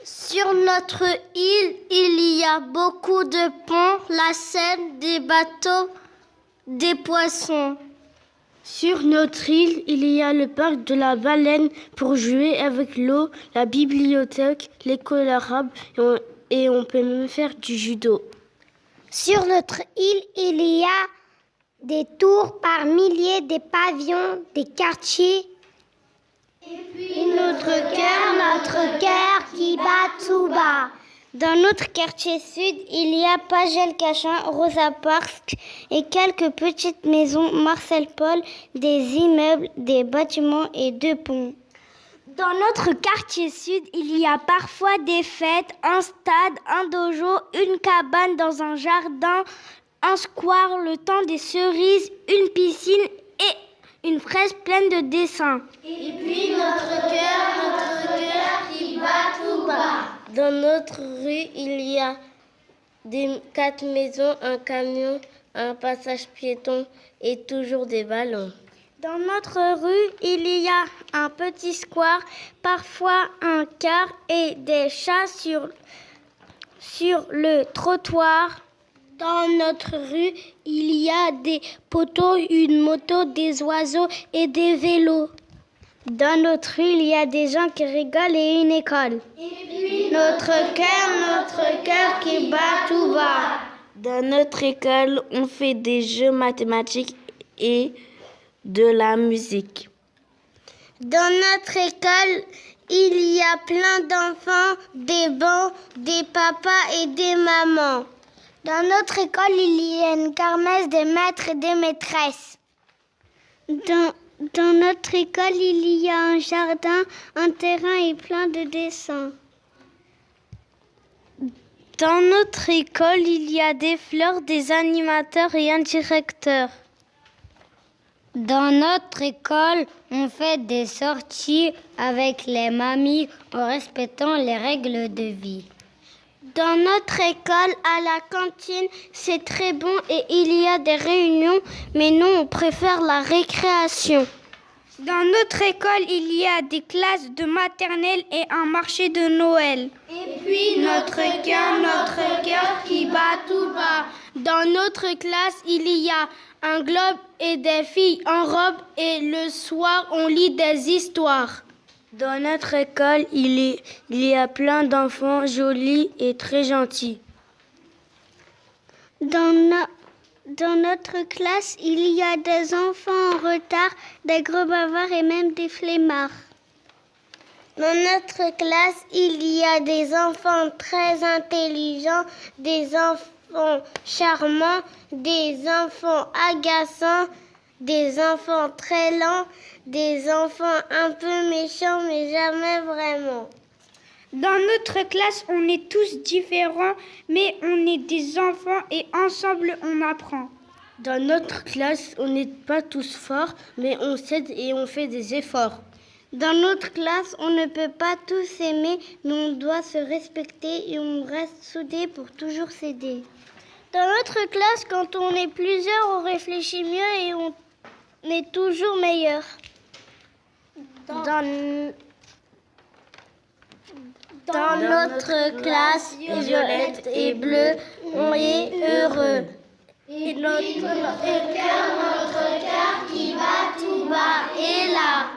Sur notre île, il y a beaucoup de ponts, la Seine, des bateaux, des poissons. Sur notre île, il y a le parc de la baleine pour jouer avec l'eau, la bibliothèque, l'école arabe et on peut même faire du judo. Sur notre île, il y a des tours par milliers, des pavillons, des quartiers. Et puis notre cœur qui bat tout bas. Dans notre quartier sud, il y a Pagel-Cachin, Rosa Parks et quelques petites maisons Marcel Paul, des immeubles, des bâtiments et 2 ponts. Dans notre quartier sud, il y a parfois des fêtes, un stade, un dojo, une cabane dans un jardin, un square, le temps des cerises, une piscine et une fraise pleine de dessins. Et puis notre cœur qui bat tout bas. Dans notre rue, il y a 4 maisons, un camion, un passage piéton et toujours des ballons. Dans notre rue, il y a un petit square, parfois un car et des chats sur le trottoir. Dans notre rue, il y a des poteaux, une moto, des oiseaux et des vélos. Dans notre rue, il y a des gens qui rigolent et une école. Et puis notre cœur qui bat tout bas. Dans notre école, on fait des jeux mathématiques et de la musique. Dans notre école, il y a plein d'enfants, des bancs, des papas et des mamans. Dans notre école, il y a une kermesse des maîtres et des maîtresses. Dans notre école, il y a un jardin, un terrain et plein de dessins. Dans notre école, il y a des fleurs, des animateurs et un directeur. Dans notre école, on fait des sorties avec les mamies en respectant les règles de vie. Dans notre école, à la cantine, c'est très bon et il y a des réunions, mais nous, on préfère la récréation. Dans notre école, il y a des classes de maternelle et un marché de Noël. Et puis notre cœur qui bat tout bas. Dans notre classe, il y a un globe et des filles en robe et le soir, on lit des histoires. Dans notre école, il y a plein d'enfants jolis et très gentils. Dans notre classe, il y a des enfants en retard, des gros bavards et même des flemmards. Dans notre classe, il y a des enfants très intelligents, des enfants charmants, des enfants agaçants, des enfants très lents, des enfants un peu méchants, mais jamais vraiment. Dans notre classe, on est tous différents, mais on est des enfants et ensemble, on apprend. Dans notre classe, on n'est pas tous forts, mais on s'aide et on fait des efforts. Dans notre classe, on ne peut pas tous s'aimer, mais on doit se respecter et on reste soudés pour toujours s'aider. Dans notre classe, quand on est plusieurs, on réfléchit mieux et on est toujours meilleur. Dans notre classe, violette et bleu, on est heureux. Et notre cœur qui bat tout bas est là.